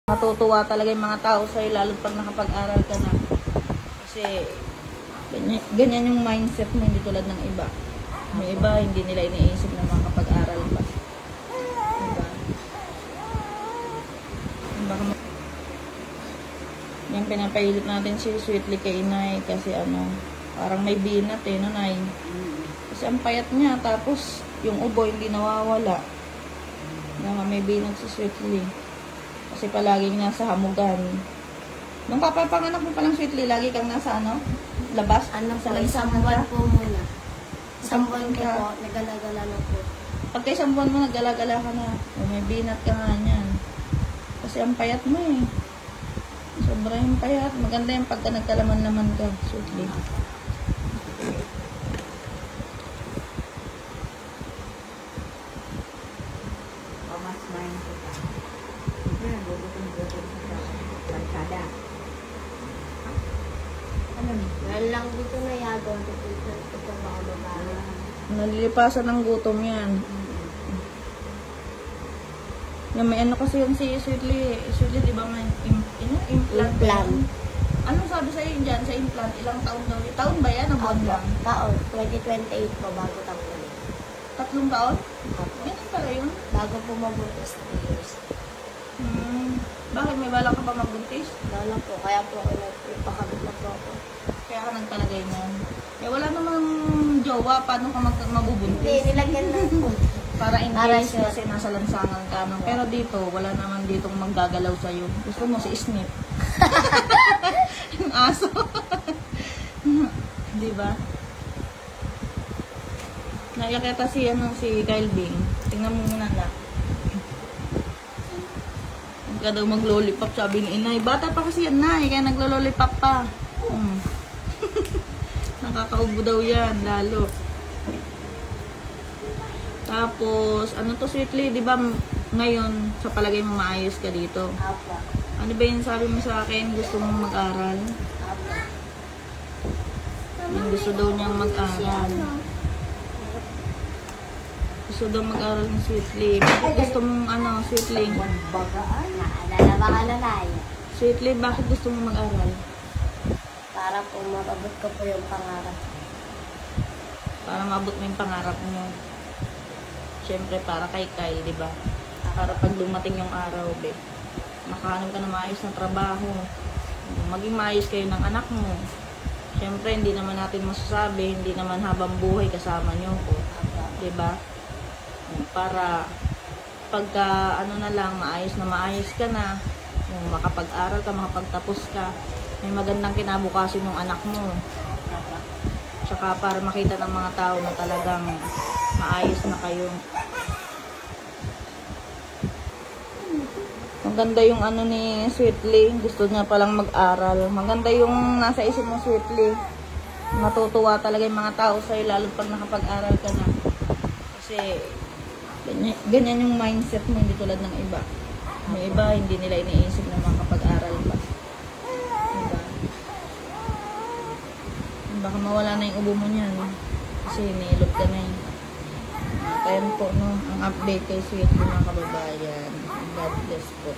Matutuwa talaga yung mga tao sa'yo, lalo pag nakapag-aral ka na. Kasi, ganyan yung mindset mo, hindi tulad ng iba. May iba, hindi nila iniisip na makapag-aral pa. Diba? Baka yung pinapahilit natin si Sweetly kay Inay, kasi parang may binat no, Nay? Kasi ang payat niya, tapos yung ubo hindi nawawala. May binat si Sweetly. Kasi palaging nasa hamugan. Nung papapanganak mo palang Sweetly, lagi kang nasa labas? Po, isang buwan po muna. Isang buwan po, nagala-gala na po. Pagka isang buwan mo, nagala-gala ka na. May binat ka nga niyan. Kasi ang payat mo eh. Sobra yung payat. Maganda yung pagka nagkalaman-laman ka, Sweetly. Meron lang dito na yagaw. Ito baka babae. Nalilipasan ng gutom yan. Yung may kasi yung si Sweetly, di ba may implant? Anong sabi sa'yo yun dyan sa implant? Ilang taon daw? Taon ba yan o buwan lang? Taon. 2028 po, bago tanggalin. 3 taon? Apo. Ganun pala yun? Bago po mabuntis 3 years. Bakit may balak ka pa magbuntis? Wala po, kaya po ako nagpakabit na po ako. Kaya ka nagpalagay nun. Eh wala namang jowa, paano ka mabubuntis? Hindi, nilagyan lang po. Para in case kasi nasa lansangan ka. Pero dito, wala naman ditong maggagalaw sa'yo. Gusto mo si Snip. Yung aso. Diba? Nakikita si Kyle Bing. Tingnan mo muna na. Huwag ka daw mag-lollipop, sabi ni Inay. Bata pa kasi yan na, kaya naglo-lollipop pa. Nakakaubo daw yan, lalo. Tapos, to Sweetly, di ba ngayon, sa palagay mo maayos ka dito? Apa. Ano ba yung sabi mo sa akin? Gusto mong mag-aral? Apa. Yung gusto daw niyang mag-aral. Gusto daw mag-aral ng Sweetly. Bakit gusto mong Sweetly? Naalala ba ka na tayo? Sweetly, bakit gusto mong mag-aral? Para po mababot ko po yung pangarap. Para maabot mo yung pangarap mo. Siyempre, para kay Kai, di ba? Para pag dumating yung araw, makahanap ka na maayos ng trabaho. Maging maayos kayo ng anak mo. Siyempre, hindi naman natin masasabi, hindi naman habang buhay kasama nyo po. Di ba? Para pagka maayos ka na, makapag-aral ka, makapagtapos ka, may magandang kinabukasin ng anak mo. Tsaka para makita ng mga tao na talagang maayos na kayo. Maganda yung ni Sweetly. Gusto niya palang mag-aral. Maganda yung nasa isip mo, Sweetly. Matutuwa talaga yung mga tao sa'yo, lalo pag nakapag-aral ka na. Kasi, ganyan yung mindset mo, hindi tulad ng iba. May iba, hindi nila iniisip na makapag-aral pa. Diba? Baka mawala na yung ubo mo niyan. Kasi nilot ka na yun. Ayan po, ang update kay Sweetly mga kababayan. God bless po.